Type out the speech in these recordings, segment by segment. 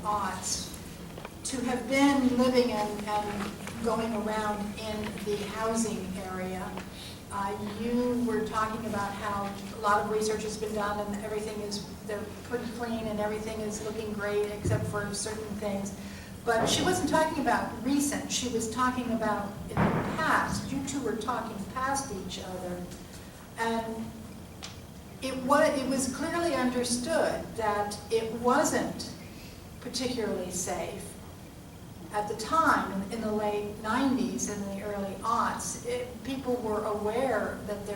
aughts, to have been living and going around in the housing area. You were talking about how a lot of research has been done and everything is, they're pretty clean and everything is looking great except for certain things. But she wasn't talking about recent, she was talking about in the past. You two were talking past each other. And it was clearly understood that it wasn't particularly safe. At the time, in the late 90s and the early aughts, people were aware that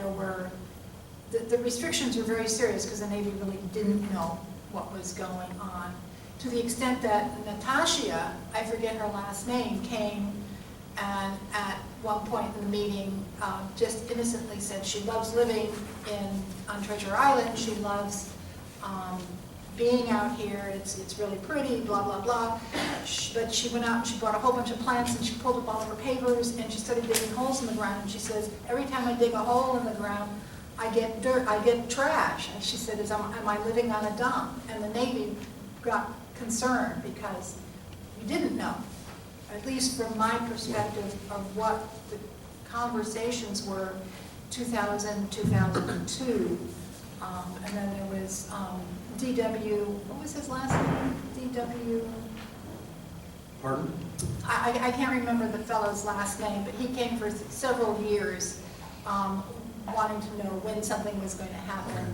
the restrictions were very serious because the Navy really didn't know what was going on. To the extent that Natasha, I forget her last name, came and at one point in the meeting just innocently said she loves living on Treasure Island, she loves being out here, it's really pretty, blah, blah, blah. But she went out and she bought a whole bunch of plants and she pulled up all of her pavers and she started digging holes in the ground. And she says, every time I dig a hole in the ground, I get dirt, I get trash. And she said, am I living on a dump? And the Navy got concerned because you didn't know, at least from my perspective of what the conversations were 2000, 2002. And then there was D.W., what was his last name? D.W. Pardon? I can't remember the fellow's last name, but he came for several years wanting to know when something was going to happen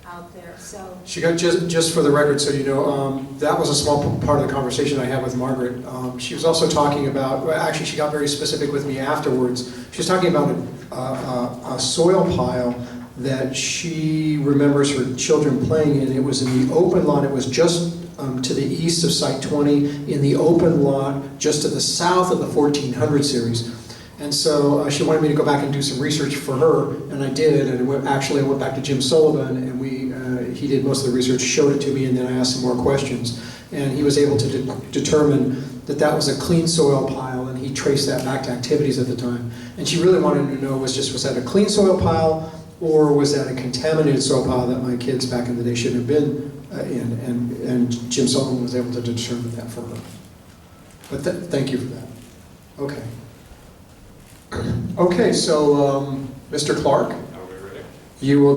out there. So she got, just for the record, so you know, that was a small part of the conversation I had with Margaret. She was also talking about, well, actually she got very specific with me afterwards. She was talking about a soil pile that she remembers her children playing in. It was in the open lot. It was just to the east of Site 20, in the open lot, just to the south of the 1400 series. And so she wanted me to go back and do some research for her, and I did. And actually, I went back to Jim Sullivan, and he did most of the research, showed it to me, and then I asked some more questions. And he was able to determine that that was a clean soil pile, and he traced that back to activities at the time. And she really wanted to know, was that a clean soil pile, or was that a contaminated soil pile that my kids back in the day shouldn't have been in? And Jim Sullivan was able to determine that for her. But thank you for that. Okay. Okay, so Mr. Clark, Are we ready? you will